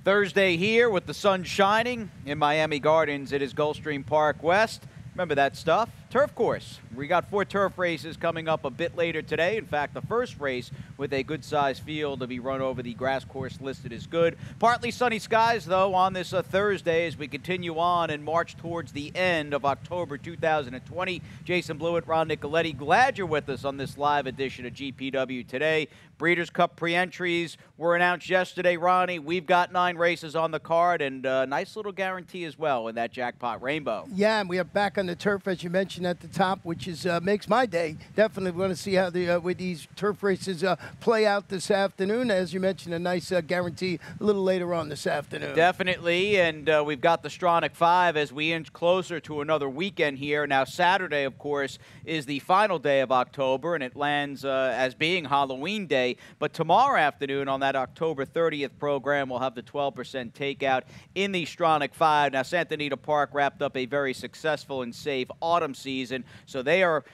Thursday here with the sun shining in Miami Gardens. It is Gulfstream Park West. Remember that stuff? Turf course. We got 4 turf races coming up a bit later today. In fact, the first race with a good-sized field to be run over the grass course listed as good. Partly sunny skies, though, on this Thursday as we continue on and march towards the end of October 2020. Jason Blewett, Ron Nicoletti, glad you're with us on this live edition of GPW today. Breeders' Cup pre-entries were announced yesterday, Ronnie. We've got 9 races on the card and a nice little guarantee as well in that jackpot rainbow. Yeah, and we are back on the turf, as you mentioned at the top, which is makes my day. Definitely want to see how the with these turf races play out this afternoon. As you mentioned, a nice guarantee a little later on this afternoon. Definitely, and we've got the Stronach 5 as we inch closer to another weekend here. Now, Saturday, of course, is the final day of October, and it lands as being Halloween Day. But tomorrow afternoon on that October 30th program, we'll have the 12% takeout in the Stronach 5. Now, Santa Anita Park wrapped up a very successful and safe autumn season, so they are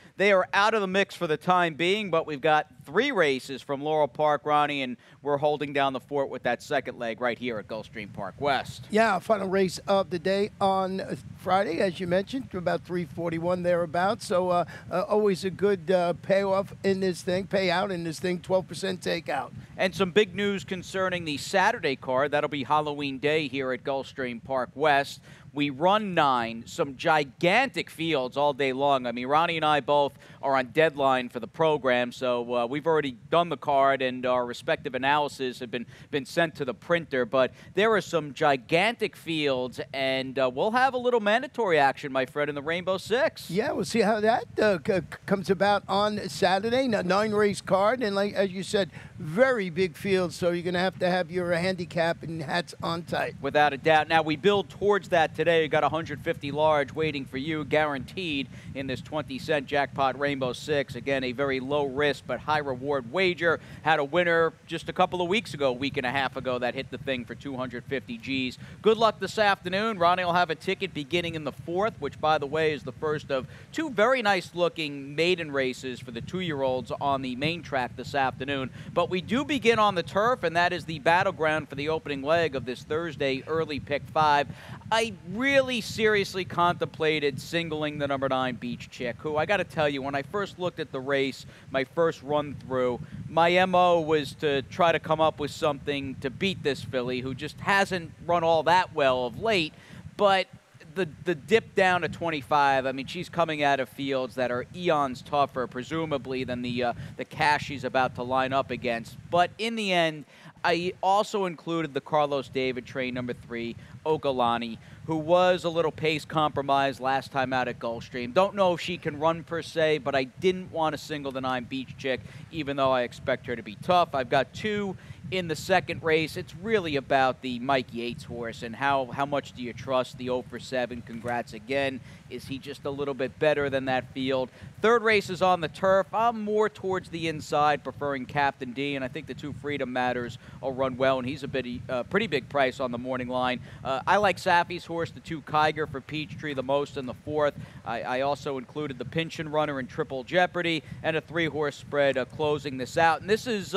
out of the mix for the time being, but we've got 3 races from Laurel Park, Ronnie, and we're holding down the fort with that second leg right here at Gulfstream Park West. Yeah, final race of the day on Friday, as you mentioned, about 3:41 thereabouts. So always a good payout in this thing, 12% takeout. And some big news concerning the Saturday card. That'll be Halloween Day here at Gulfstream Park West. We run 9, some gigantic fields all day long. I mean, Ronnie and I both are on deadline for the program, so we've already done the card, and our respective analysis have been sent to the printer. But there are some gigantic fields, and we'll have a little mandatory action, my friend, in the Rainbow Six. Yeah, we'll see how that comes about on Saturday. 9-race card, and like as you said, very big field, so you're going to have your handicapping hats on tight. Without a doubt. Now, we build towards that today. You got 150 large waiting for you, guaranteed in this 20-cent jackpot Rainbow Six. Again, a very low-risk but high-reward wager. Had a winner just a couple of weeks ago, a week and a half ago, that hit the thing for 250 G's. Good luck this afternoon. Ronnie will have a ticket beginning in the 4th, which, by the way, is the first of 2 very nice-looking maiden races for the 2-year-olds on the main track this afternoon. But we do begin on the turf, and that is the battleground for the opening leg of this Thursday early pick 5. I really seriously contemplated singling the number 9 Beach Chick, who I got to tell you, when I first looked at the race, my first run through, my MO was to try to come up with something to beat this filly, who just hasn't run all that well of late. But the dip down to 25, I mean, she's coming out of fields that are eons tougher, presumably, than the cash she's about to line up against. But in the end, I also included the Carlos David train, number 3, Okolani, who was a little pace compromised last time out at Gulfstream. Don't know if she can run per se, but I didn't want to single the 9 Beach Chick, even though I expect her to be tough. I've got 2 in the second race. It's really about the Mike Yates horse and how much do you trust the 0 for 7. Congrats again. Is he just a little bit better than that field? Third race is on the turf. I'm more towards the inside, preferring Captain D, and I think the 2 Freedom Matters will run well, and he's a pretty big price on the morning line. I like Safi's horse, the 2 Kiger for Peachtree, the most in the 4th. I also included the Pinchin Runner in Triple Jeopardy, and a 3-horse spread closing this out. And this is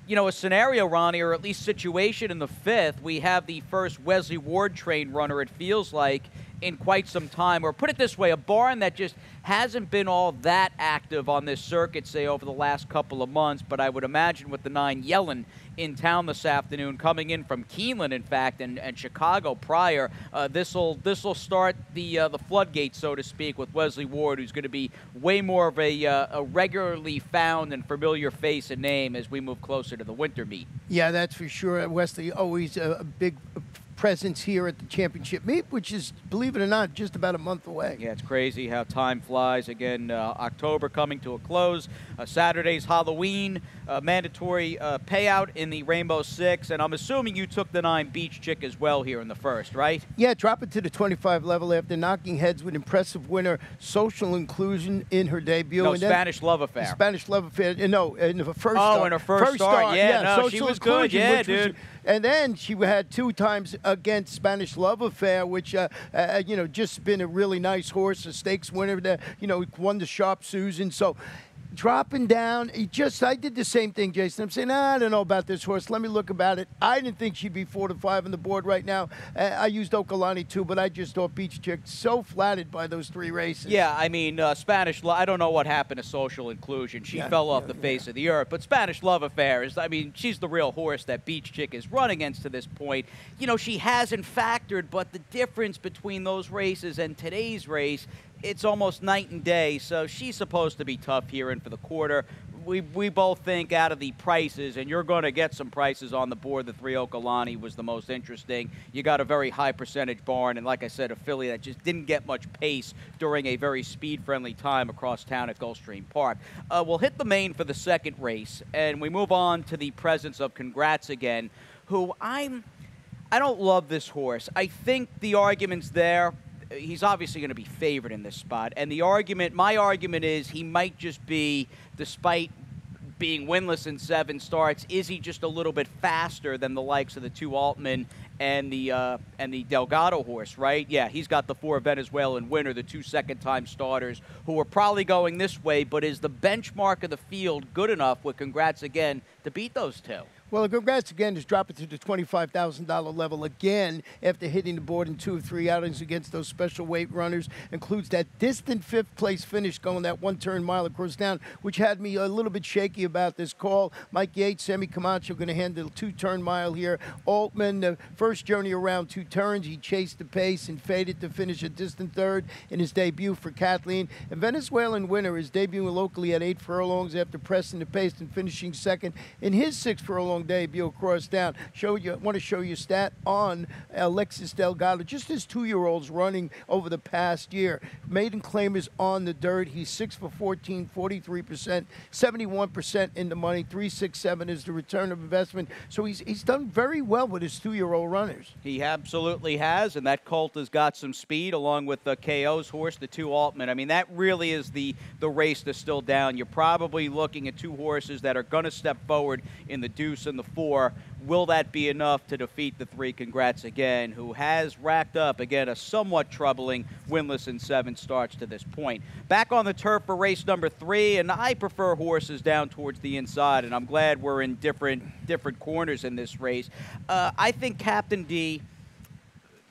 you know, a scenario, Ronnie, or at least situation in the 5th. We have the first Wesley Ward trained runner, it feels like, in quite some time. Or put it this way, a barn that just hasn't been all that active on this circuit, say, over the last couple of months. But I would imagine with the 9 Yellen in town this afternoon, coming in from Keeneland, in fact, and Chicago prior, this'll start the floodgates, so to speak, with Wesley Ward, who's going to be way more of a regularly found and familiar face and name as we move closer to the winter meet. Yeah, that's for sure. Wesley, always a big presence here at the championship meet, which is, believe it or not, just about a month away. Yeah, it's crazy how time flies. Again, October coming to a close. Saturday's Halloween, mandatory payout in the Rainbow Six, and I'm assuming you took the 9 Beach Chick as well here in the first, right? Yeah, drop it to the 25 level after knocking heads with impressive winner Social Inclusion in her debut. No, and Spanish Love Affair. Spanish Love Affair. No, in the first Oh, start. in her first start. Yeah, no, she was good. Yeah, dude. And then she had 2 times against Spanish Love Affair, which, you know, just been a really nice horse, a stakes winner, won the Sharp Susan. So dropping down. I did the same thing, Jason. I'm saying, I don't know about this horse. Let me look about it. I didn't think she'd be 4 to 5 on the board right now. I used Okalani too, but I just thought Beach Chick so flattered by those 3 races. Yeah, I mean, Spanish Love, I don't know what happened to Social Inclusion. She fell off the face of the earth. But Spanish Love Affair is, I mean, she's the real horse that Beach Chick is run against to this point. You know, she hasn't factored, but the difference between those races and today's race, it's almost night and day. So she's supposed to be tough here in for the quarter. We both think out of the prices, and you're going to get some prices on the board, the 3 Okalani was the most interesting. You got a very high percentage barn, and like I said, a filly that just didn't get much pace during a very speed-friendly time across town at Gulfstream Park. We'll hit the main for the second race, and we move on to the presence of Congrats Again, who I don't love this horse. I think the argument's there. He's obviously going to be favored in this spot. And my argument is he might just be, despite being winless in 7 starts, is he just a little bit faster than the likes of the 2 Altman and the Delgado horse, right? Yeah, he's got the 4 Venezuelan winner, the 2 second-time starters, who are probably going this way, but is the benchmark of the field good enough with Congrats Again to beat those 2? Well, Congrats Again is dropping to the $25,000 level again after hitting the board in 2 of 3 outings against those special weight runners. Includes that distant 5th-place finish going that 1-turn mile across town, which had me a little bit shaky about this call. Mike Yates, Sammy Camacho going to handle 2-turn mile here. Altman, the first journey around 2 turns, he chased the pace and faded to finish a distant 3rd in his debut for Kathleen. And Venezuelan winner is debuting locally at 8 furlongs after pressing the pace and finishing 2nd in his 6 furlong debut across town. Want to show you a stat on Alexis Delgado. Just his 2-year-olds running over the past year. Maiden claimers on the dirt. He's 6 for 14, 43%, 71% in the money. 367 is the return of investment. So he's done very well with his 2-year-old runners. He absolutely has, and that colt has got some speed along with the KO's horse, the 2 Altman. I mean, that really is the race that's still down. You're probably looking at 2 horses that are going to step forward in the deuce and the 4. Will that be enough to defeat the 3 Congrats Again, who has racked up, again, a somewhat troubling winless in 7 starts to this point. Back on the turf for race number 3, and I prefer horses down towards the inside, and I'm glad we're in different corners in this race. I think Captain D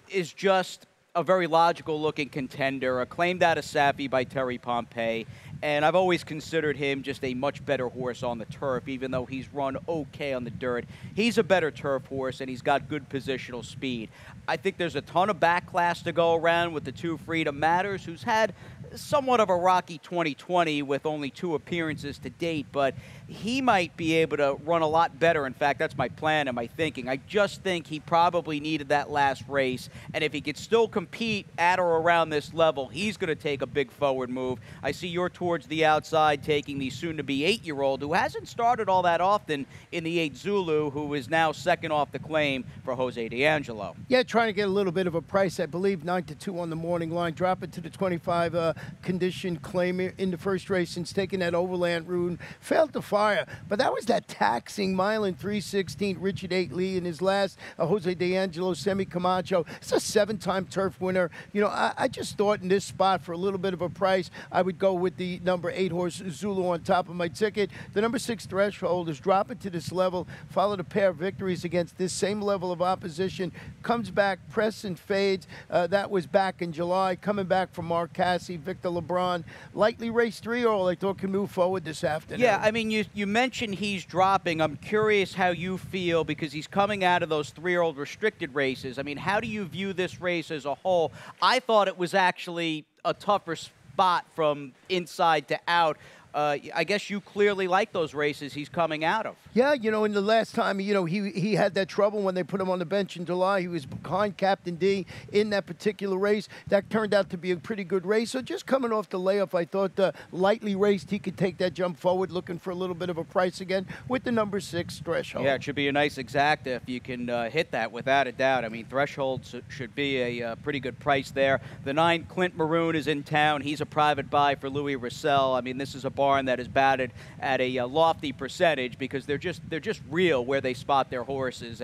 is just a very logical-looking contender, acclaimed out of Safi by Terry Pompey. And I've always considered him just a much better horse on the turf, even though he's run okay on the dirt. He's a better turf horse, and he's got good positional speed. I think there's a ton of back class to go around with the 2 Freedom Matters, who's had somewhat of a rocky 2020 with only 2 appearances to date, but he might be able to run a lot better. In fact, that's my plan and my thinking. I just think he probably needed that last race, and if he could still compete at or around this level, he's going to take a big forward move. I see you're towards the outside taking the soon-to-be 8-year-old who hasn't started all that often in the 8 Zulu, who is now second off the claim for Jose D'Angelo. Yeah, trying to get a little bit of a price. I believe 9-2 on the morning line. Drop it to the 25 condition claim in the first race since taking that overland route. Failed to fire, but that was that taxing mile in 3:16. Richard 8 Lee in his last. Jose D'Angelo, Semi Camacho. It's a 7-time turf winner. You know, I just thought in this spot for a little bit of a price, I would go with the number 8 horse Zulu on top of my ticket. The number 6 Threshold is dropping to this level. Followed a pair of victories against this same level of opposition. Comes back, press and fades. That was back in July. Coming back from Mark Cassie, Victor LeBron. Lightly raced 3-year-old I thought can move forward this afternoon. Yeah, I mean, you mentioned he's dropping. I'm curious how you feel because he's coming out of those 3-year-old restricted races. I mean, how do you view this race as a whole? I thought it was actually a tougher spot from inside to out. I guess you clearly like those races he's coming out of. Yeah, you know, in the last time, you know, he had that trouble when they put him on the bench in July. He was behind Captain D in that particular race. That turned out to be a pretty good race. So just coming off the layoff, I thought lightly raced, he could take that jump forward, looking for a little bit of a price again with the number 6 Threshold. Yeah, it should be a nice exacta if you can hit that without a doubt. I mean, Threshold should be a pretty good price there. The 9 Clint Maroon is in town. He's a private buy for Louis Russell. I mean, this is a barn that is batted at a lofty percentage because they're just real where they spot their horses.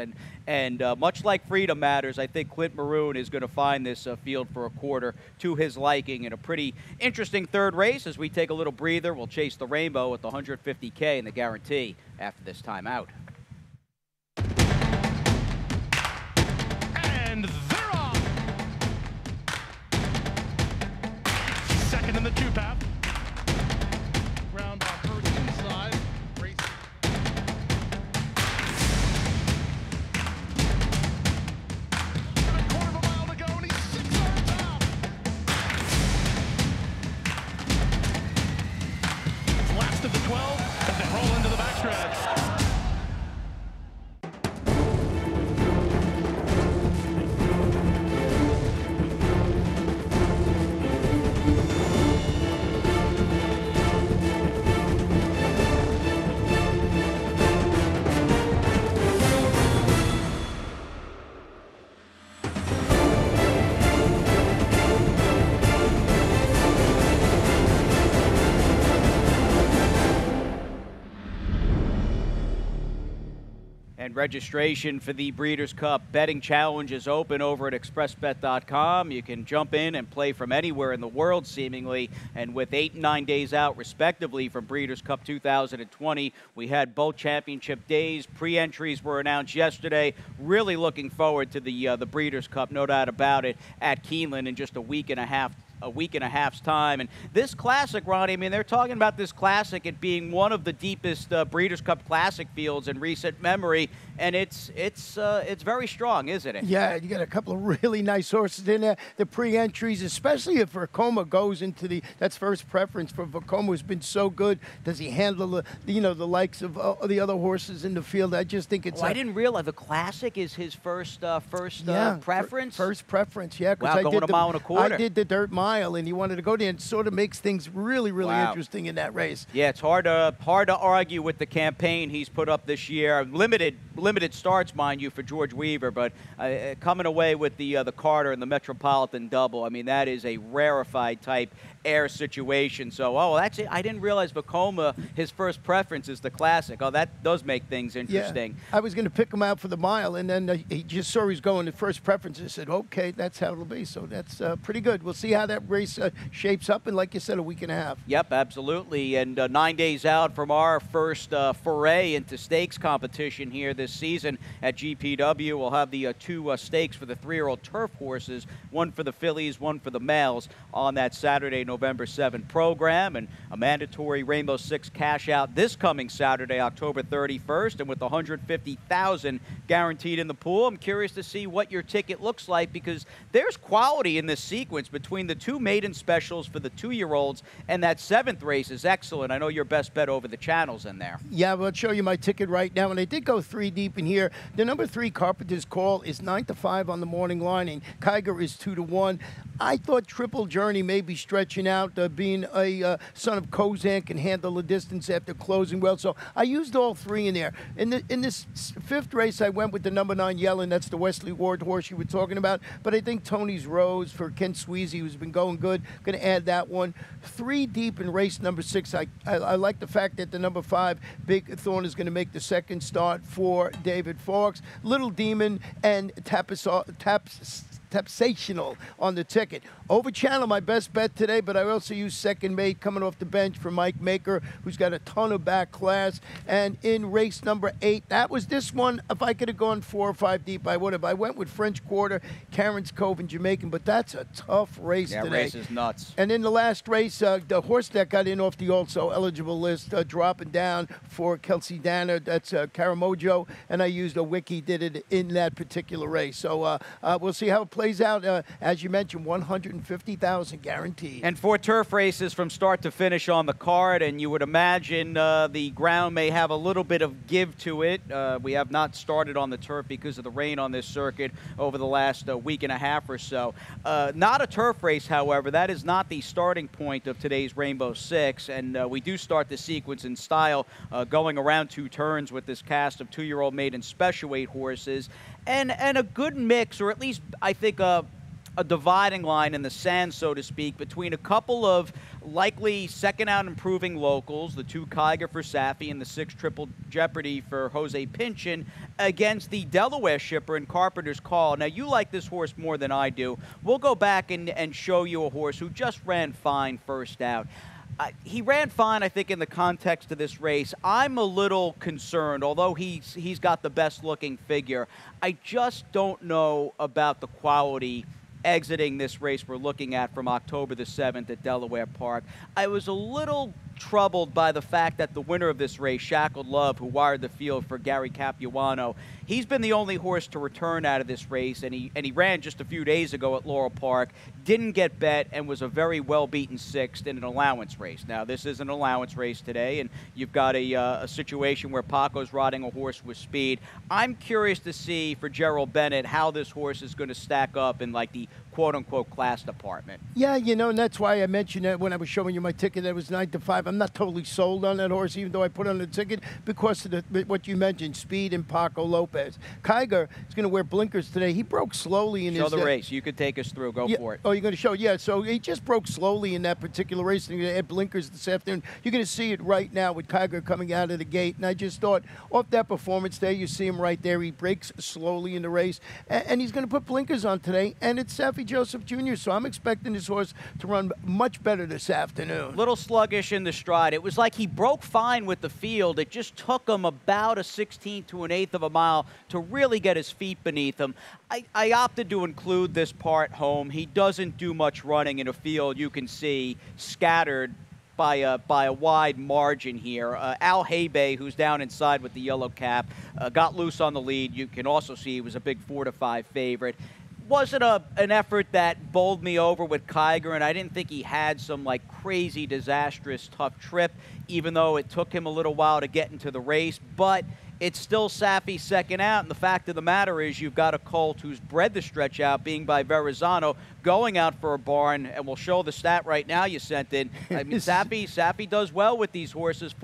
And much like Freedom Matters, I think Clint Maroon is going to find this field for a quarter to his liking in a pretty interesting third race. As we take a little breather, we'll chase the Rainbow with the 150K and the guarantee after this time out. And they're off. Second in the two path. Ground on first inside. Race. And a quarter of a mile to go, and he's 6 on top. Last of the 12 as they roll into the backstretch. And registration for the Breeders' Cup Betting Challenge is open over at expressbet.com. You can jump in and play from anywhere in the world, seemingly. And with 8 and 9 days out, respectively, from Breeders' Cup 2020, we had both championship days. Pre-entries were announced yesterday. Really looking forward to the Breeders' Cup, no doubt about it, at Keeneland in just a week and a half's time. And this classic, Ronnie, I mean, they're talking about this classic it being one of the deepest Breeders' Cup Classic fields in recent memory, and it's very strong, isn't it? Yeah, you got a couple of really nice horses in there. The pre-entries, especially if Vekoma goes into that's first preference for Vekoma, who's been so good. Does he handle the likes of the other horses in the field? I just think it's. I didn't realize the classic is his first preference. First preference, yeah. Wow, going a mile and a quarter. I did the dirt mile, and he wanted to go there, and it sort of makes things really interesting in that race. Yeah, it's hard to argue with the campaign he's put up this year. Limited starts, mind you, for George Weaver, but coming away with the Carter and the Metropolitan Double, I mean, that is a rarefied type air situation. So, that's it. I didn't realize Vekoma, his first preference is the classic. Oh, that does make things interesting. Yeah. I was going to pick him out for the mile, and then he just saw he was going to first preference. I said, okay, that's how it'll be. So that's pretty good. We'll see how that race shapes up, and like you said, a week and a half. Yep, absolutely. And 9 days out from our first foray into stakes competition here this season at GPW, we'll have the 2 stakes for the 3-year-old turf horses, one for the fillies, one for the males on that Saturday, November 7 program, and a mandatory Rainbow Six cash out this coming Saturday, October 31st, and with $150,000 guaranteed in the pool. I'm curious to see what your ticket looks like because there's quality in this sequence between the 2 maiden specials for the 2-year-olds, and that 7th race is excellent. I know your best bet over the channels in there. Yeah, well, I'll show you my ticket right now, and I did go 3 deep in here. The number 3 Carpenter's Call is 9-5 on the morning line, and Kiger is 2-1. I thought Triple Journey may be stretching out, being a son of Kozan, can handle the distance after closing well. So I used all 3 in there. In this 5th race, I went with the number 9 Yellen. That's the Wesley Ward horse you were talking about. But I think Tony's Rose for Ken Sweezy, who's been going good, going to add that one. 3 deep in race number 6. I like the fact that the number 5 Big Thorn is going to make the second start for David Fawkes. Little Demon and Tapsational on the ticket. Over channel, my best bet today, but I also used second mate coming off the bench for Mike Maker, who's got a ton of back class. And in race number 8, that was this one. If I could have gone 4 or 5 deep, I would have. I went with French Quarter, Karen's Cove, and Jamaican, but that's a tough race today. Yeah, race is nuts. And in the last race, the horse that got in off the also eligible list, dropping down for Kelsey Danner, that's Caramojo, and I used a wiki, did it in that particular race. So we'll see how it plays out. As you mentioned, $150,000 guaranteed. And 4 turf races from start to finish on the card, and you would imagine the ground may have a little bit of give to it. We have not started on the turf because of the rain on this circuit over the last week and a half or so. Not a turf race, however. That is not the starting point of today's Rainbow Six, and we do start the sequence in style, going around 2 turns with this cast of 2-year-old maiden special weight horses, and a good mix, or at least I think a dividing line in the sand, so to speak, between a couple of likely second-out improving locals, the 2 Kiger for Safi and the 6 Triple Jeopardy for Jose Pinchin, against the Delaware shipper in Carpenter's Call. Now, you like this horse more than I do. We'll go back and show you a horse who just ran fine first out. He ran fine, I think, in the context of this race. I'm a little concerned, although he's got the best-looking figure. I just don't know about the quality exiting this race we're looking at from October the 7th at Delaware Park. I was a little troubled by the fact that the winner of this race, Shackled Love, who wired the field for Gary Capuano, he's been the only horse to return out of this race, and he ran just a few days ago at Laurel Park, didn't get bet, and was a very well-beaten 6th in an allowance race. Now, this is an allowance race today, and you've got a situation where Paco's riding a horse with speed. I'm curious to see for Gerald Bennett how this horse is going to stack up in, like, the quote-unquote class department. Yeah, you know, and that's why I mentioned that when I was showing you my ticket that was 9-5. I'm not totally sold on that horse, even though I put on the ticket, because of what you mentioned, speed and Paco Lopez. Kiger is going to wear blinkers today. He broke slowly in his... Show the race. You could take us through. Go for it. Oh, you're going to show? Yeah, so he just broke slowly in that particular race. And he had blinkers this afternoon. You're going to see it right now with Kiger coming out of the gate. And I just thought, off that performance there, you see him right there. He breaks slowly in the race. And he's going to put blinkers on today. And it's Safi Joseph Jr., so I'm expecting this horse to run much better this afternoon. Little sluggish in the stride. It was like he broke fine with the field. It just took him about a 16th to an 1/8 of a mile to really get his feet beneath him. I opted to include this part home. He doesn't do much running in a field you can see scattered by a wide margin here. Al Habe, who's down inside with the yellow cap, got loose on the lead. You can also see he was a big 4-5 favorite. Wasn't an effort that bowled me over with Kiger, and I didn't think he had some like crazy, disastrous, tough trip, even though it took him a little while to get into the race. But it's still Safi second out, and the fact of the matter is you've got a colt who's bred the stretch out, being by Verrazano, going out for a barn, and we'll show the stat right now you sent in. I mean, Safi does well with these horses.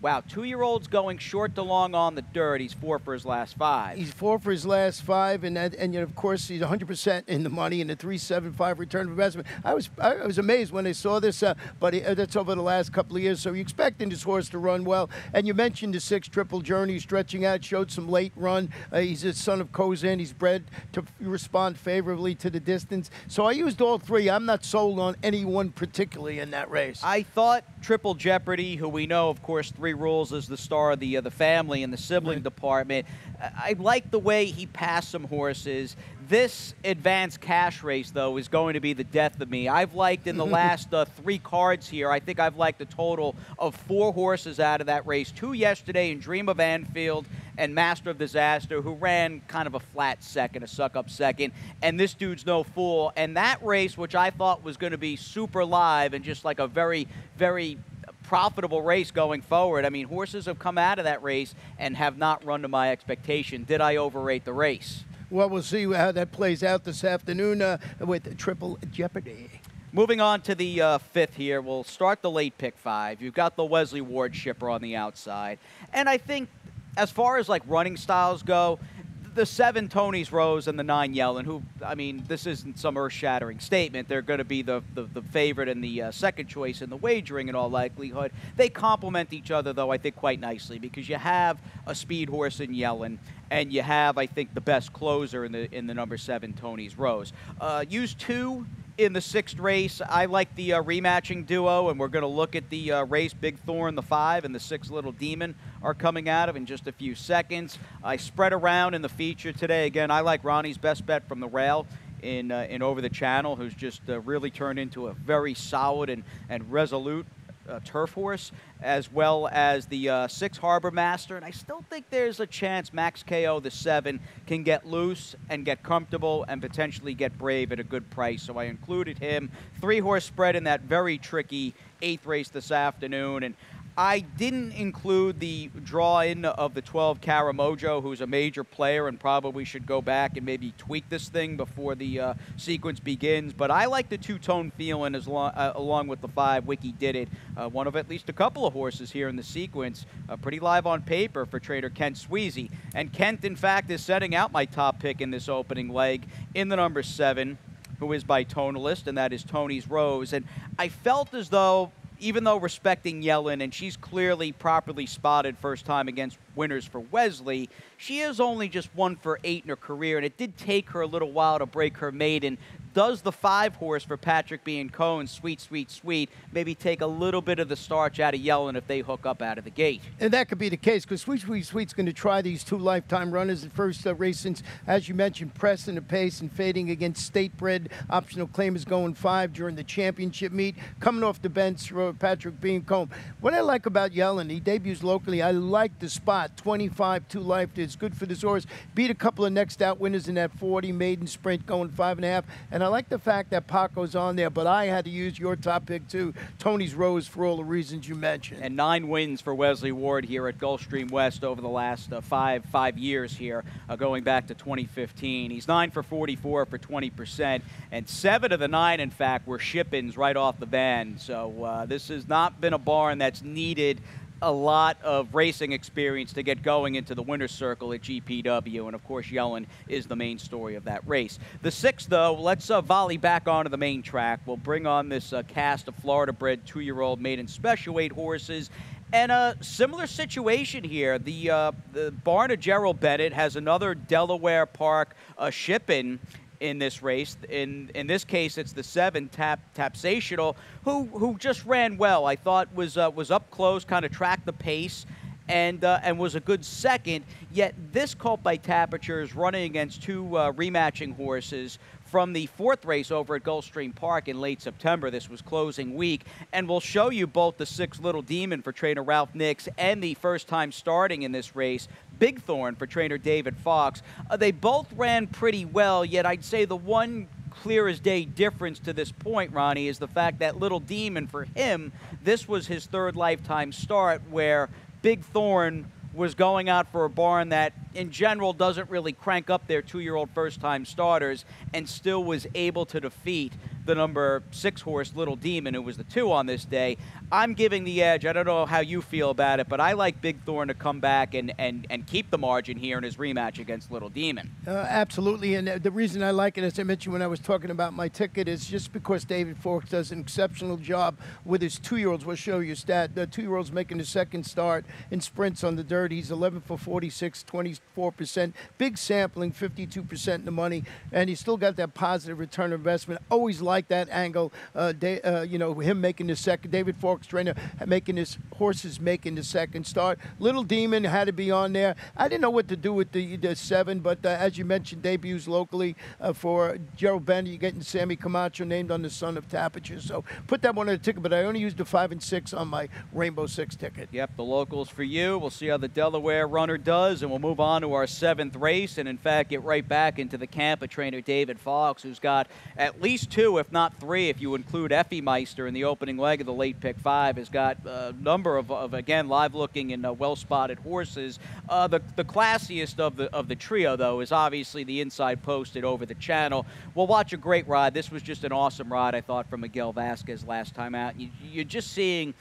2-year-olds going short to long on the dirt. He's 4 for his last 5. He's 4 for his last 5, and of course he's 100% in the money in the 3.75 return of investment. I was amazed when I saw this, but that's over the last couple of years. So you're expecting this horse to run well. And you mentioned the 6 Triple Journey stretching out, showed some late run. He's a son of Kozan. He's bred to respond favorably to the distance. So I used all 3. I'm not sold on any one particularly in that race. I thought Triple Jeopardy, who we know, of course, 3 rules, is the star of the family in the sibling department. I like the way he passed some horses. This advanced cash race, though, is going to be the death of me. I've liked in the last 3 cards here, I think I've liked a total of 4 horses out of that race. 2 yesterday in Dream of Anfield and Master of Disaster, who ran kind of a flat second, a suck-up second. And this dude's no fool. And that race, which I thought was going to be super live and just like a very, very profitable race going forward. I mean, horses have come out of that race and have not run to my expectation. Did I overrate the race? Well, we'll see how that plays out this afternoon with Triple Jeopardy. Moving on to the 5th here, we'll start the late pick 5. You've got the Wesley Ward shipper on the outside. And I think as far as like running styles go, the 7 Tony's Rose and the 9 Yellen, who, I mean, this isn't some earth-shattering statement. They're going to be the favorite and the second choice in the wagering in all likelihood. They complement each other, though, I think, quite nicely, because you have a speed horse in Yellen, and you have, I think, the best closer in the number 7 Tony's Rose. Use 2 in the 6th race. I like the rematching duo, and we're going to look at the race Big Thorn, the 5, and the 6 Little Demon are coming out of in just a few seconds. I spread around in the feature today. Again, I like Ronnie's best bet from the rail in Over the Channel, who's just really turned into a very solid and resolute turf horse, as well as the 6 Harbor Master. And I still think there's a chance Max KO, the 7, can get loose and get comfortable and potentially get brave at a good price. So I included him. 3-horse spread in that very tricky 8th race this afternoon. And I didn't include the draw-in of the 12 Karamojo, who's a major player and probably should go back and maybe tweak this thing before the sequence begins. But I like the 2-tone feeling along with the 5 Wiki Did It, one of at least a couple of horses here in the sequence, pretty live on paper for trader Kent Sweezy. And Kent, in fact, is setting out my top pick in this opening leg in the number 7. who is by tonalist, and that is Tony's Rose. And I felt as though, even though respecting Yellen, and she's clearly properly spotted first time against winners for Wesley, she is only just 1 for 8 in her career, and it did take her a little while to break her maiden. Does the 5 horse for Patrick B. and Cohen, Sweet, Sweet, Sweet, maybe take a little bit of the starch out of Yellen if they hook up out of the gate? And that could be the case, because Sweet, Sweet, Sweet's going to try these 2 lifetime runners. The first race since, as you mentioned, pressing the pace and fading against state-bred optional claimers, going 5 during the championship meet. Coming off the bench, Patrick B. and Cohen. What I like about Yellen, he debuts locally. I like the spot. 25, 2 life. It's good for this horse. Beat a couple of next out winners in that 40 maiden sprint, going 5.5. And I like the fact that Paco's on there, but I had to use your top pick too, Tony's Rose, for all the reasons you mentioned. And 9 wins for Wesley Ward here at Gulfstream West over the last five years here, going back to 2015. He's 9 for 44 for 20%, and 7 of the 9, in fact, were ship-ins right off the band. So this has not been a barn that's needed a lot of racing experience to get going into the winner's circle at GPW, and of course Yellen is the main story of that race. The 6th, though, let's volley back onto the main track. We'll bring on this cast of Florida-bred 2-year-old maiden special weight horses. And a similar situation here. The barn of Gerald Bennett has another Delaware Park ship-in this race. In this case, it's the 7, Tapsational, who just ran well. I thought was up close, kind of tracked the pace, and was a good second. Yet this colt by Tapiture is running against 2 rematching horses from the 4th race over at Gulfstream Park in late September. This was closing week, and we'll show you both the 6 Little Demon for trainer Ralph Nix and the first time starting in this race, Big Thorn for trainer David Fox. They both ran pretty well, yet I'd say the one clear as day difference to this point, Ronnie, is the fact that Little Demon, for him, this was his 3rd lifetime start, where Big Thorn was going out for a barn that, in general, doesn't really crank up their 2-year-old first-time starters, and still was able to defeat the number 6 horse Little Demon, who was the 2 on this day. I'm giving the edge. I don't know how you feel about it, but I like Big Thorn to come back and keep the margin here in his rematch against Little Demon. Absolutely, and the reason I like it, as I mentioned when I was talking about my ticket, is just because David Fox does an exceptional job with his 2-year-olds. We'll show you a stat. The 2-year-old's making his 2nd start in sprints on the dirt. He's 11 for 46, 24%. Big sampling, 52% in the money, and he's still got that positive return of investment. Always like that angle. You know, him making the second, David Fox trainer making his horses making the 2nd start. Little Demon had to be on there. I didn't know what to do with the 7, but as you mentioned, debuts locally for Gerald Bennett. You're getting Sammy Camacho, named on the son of Tapiture. So put that one on the ticket, but I only used the 5 and 6 on my Rainbow 6 ticket. Yep, the locals for you. We'll see how the Delaware runner does, and we'll move on to our 7th race, and in fact get right back into the camp of trainer David Fox, who's got at least 2, if not 3, if you include Effie Meister in the opening leg of the late pick 5, has got a number of again, live-looking and well-spotted horses. The classiest of the trio, though, is obviously the Inside Posted over the channel. We'll watch a great ride. This was just an awesome ride, I thought, from Miguel Vasquez last time out. You're just seeing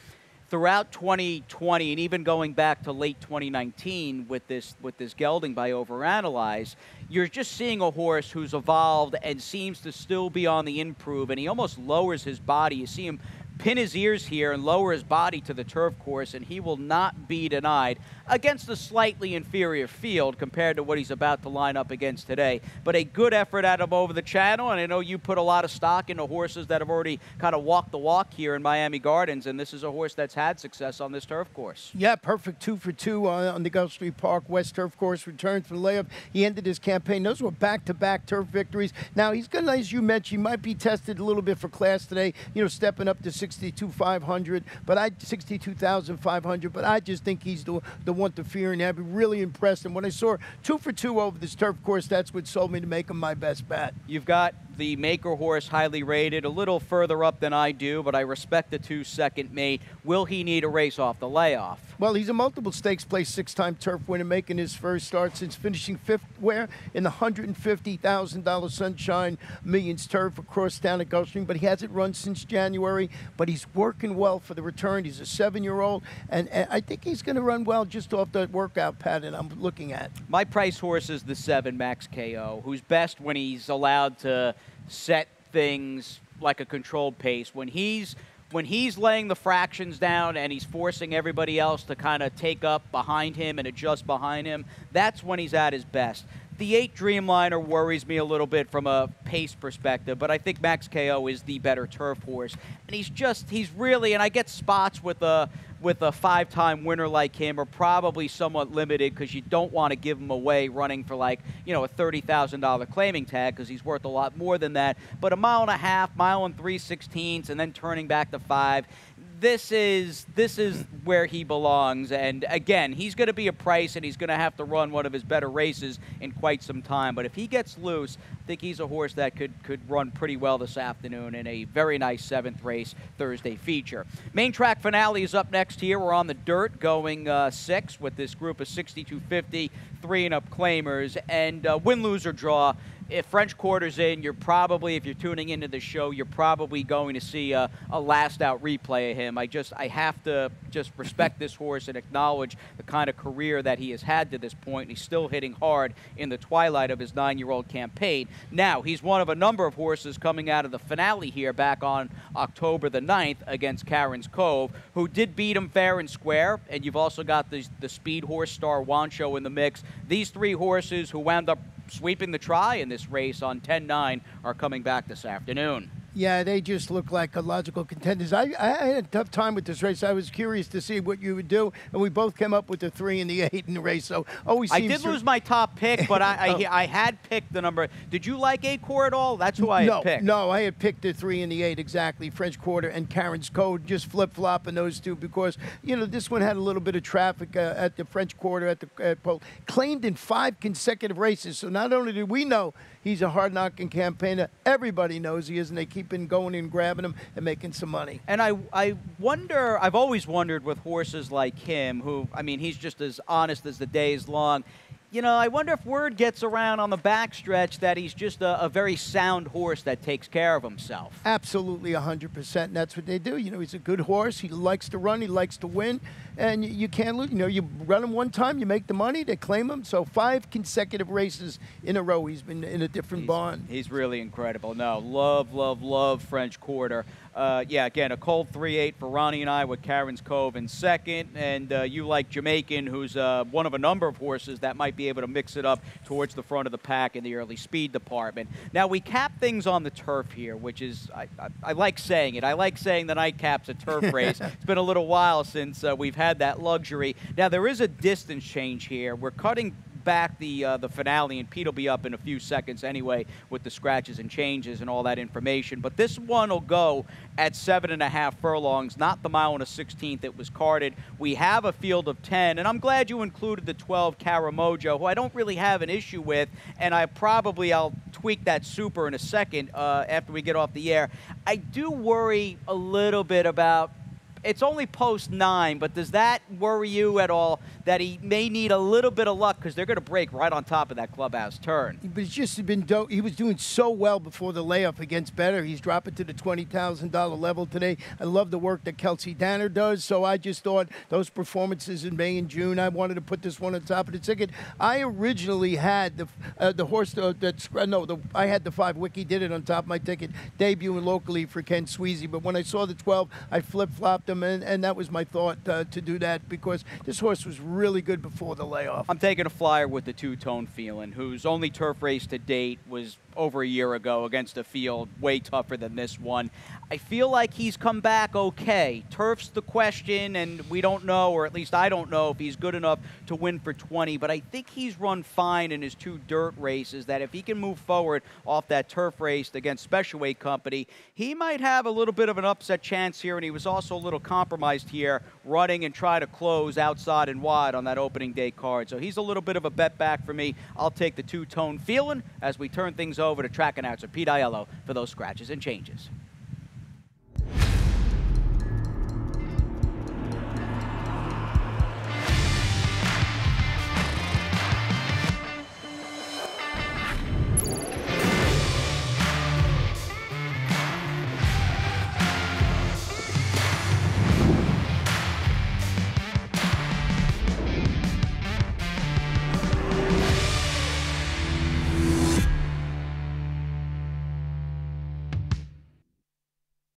throughout 2020 and even going back to late 2019 with this gelding by Overanalyze, you're just seeing a horse who's evolved and seems to still be on the improve, and he almost lowers his body. You see him pin his ears here and lower his body to the turf course, and he will not be denied against a slightly inferior field compared to what he's about to line up against today. But a good effort at him over the channel, and I know you put a lot of stock into horses that have already kind of walked the walk here in Miami Gardens, and this is a horse that's had success on this turf course. Yeah, perfect 2 for 2 on the Gulfstream Park West turf course. Returned from the layup. He ended his campaign. Those were back-to-back turf victories. Now, he's going to, as you mentioned, he might be tested a little bit for class today, you know, stepping up to 62,500, but 62,500, but I just think he's the one to fear, and I'd be really impressed. And when I saw 2 for 2 over this turf course, that's what sold me to make him my best bet. You've got the Maker horse highly rated, a little further up than I do, but I respect the 2-second mate. Will he need a race off the layoff? Well, he's a multiple stakes place, 6-time turf winner, making his first start since finishing 5th where in the $150,000 Sunshine Millions turf across town at Gulfstream, but he hasn't run since January, but he's working well for the return. He's a 7-year-old, and I think he's going to run well just off the workout pattern I'm looking at. My price horse is the 7, Max KO, who's best when he's allowed to set things like a controlled pace. When he's laying the fractions down and he's forcing everybody else to kind of take up behind him and adjust behind him, that's when he's at his best. The 8 Dreamliner worries me a little bit from a pace perspective, but I think Max KO is the better turf horse. And he's really, and I get spots with a 5-time winner like him are probably somewhat limited because you don't want to give him away running for like, a $30,000 claiming tag because he's worth a lot more than that. But 1.5 miles, mile and 3/16, and then turning back to 5. This is where he belongs, and again, he's going to be a price, and he's going to have to run one of his better races in quite some time. But if he gets loose, I think he's a horse that could run pretty well this afternoon in a very nice 7th race Thursday feature. Main track finale is up next here. We're on the dirt going 6 with this group of 6250 3-and-up claimers, and win, lose, or draw. If French Quarter's in, you're probably, if you're tuning into the show, you're probably going to see a last-out replay of him. I have to just respect this horse and acknowledge the kind of career that he has had to this point. He's still hitting hard in the twilight of his 9-year-old campaign. Now, he's one of a number of horses coming out of the finale here back on October the 9th against Karen's Cove, who did beat him fair and square, and you've also got the speed horse Star Wancho in the mix. These 3 horses who wound up sweeping the try in this race on 10-9 are coming back this afternoon. Yeah, they just look like logical contenders. I had a tough time with this race. I was curious to see what you would do, and we both came up with the 3 and the 8 in the race. So always I seems did lose my top pick, but I had picked the number. Did you like Acorn at all? That's who I had picked. No, I had picked the 3 and the 8 exactly. French Quarter and Karen's Code, just flip-flopping those two because this one had a little bit of traffic at the French Quarter at the claimed in 5 consecutive races. So not only do we know he's a hard-knocking campaigner, everybody knows he is, and they keep in going and grabbing him and making some money. And I wonder, I've always wondered with horses like him, who, he's just as honest as the day is long. I wonder if word gets around on the backstretch that he's just a very sound horse that takes care of himself. Absolutely 100%, and that's what they do. He's a good horse. He likes to run. He likes to win, and you can't lose. You run him one time, you make the money, they claim him. So 5 consecutive races in a row he's been in a different barn. He's really incredible. No, love French Quarter. Yeah, again, a cold 3-8 for Ronnie and I with Karen's Cove in second, and you like Jamaican, who's one of a number of horses that might be able to mix it up towards the front of the pack in the early speed department. Now, we cap things on the turf here, which is, I like saying it. I like saying the nightcap's a turf race. It's been a little while since we've had that luxury. Now, there is a distance change here. We're cutting back the finale, and Pete will be up in a few seconds anyway with the scratches and changes and all that information. But this one will go at 7.5 furlongs, not the 1 1/16 it was carded. We have a field of 10, and I'm glad you included the 12 Caramojo, who I don't really have an issue with, and I'll tweak that super in a second after we get off the air. I do worry a little bit about, it's only post 9, but does that worry you at all that he may need a little bit of luck because they're going to break right on top of that clubhouse turn? But it's just been he was doing so well before the layoff against Better. He's dropping to the $20,000 level today. I love the work that Kelsey Danner does, so I just thought those performances in May and June, I wanted to put this one on top of the ticket. I originally had the horse I had the 5 Wiki did it on top of my ticket, debuting locally for Ken Sweezy, but when I saw the 12, I flip-flopped him, and that was my thought to do that because this horse was really good before the layoff. I'm taking a flyer with the two-tone Feeling, whose only turf race to date was over a year ago against a field way tougher than this one. I feel like he's come back okay. Turf's the question, and we don't know, or at least I don't know, if he's good enough to win for 20, but I think he's run fine in his 2 dirt races, that if he can move forward off that turf race against Special Weight Company, he might have a little bit of an upset chance here, and he was also a little compromised here, running and try to close outside and wide on that opening day card. So he's a little bit of a bet back for me. I'll take the two-tone Feeling as we turn things over to track announcer Pete Aiello for those scratches and changes.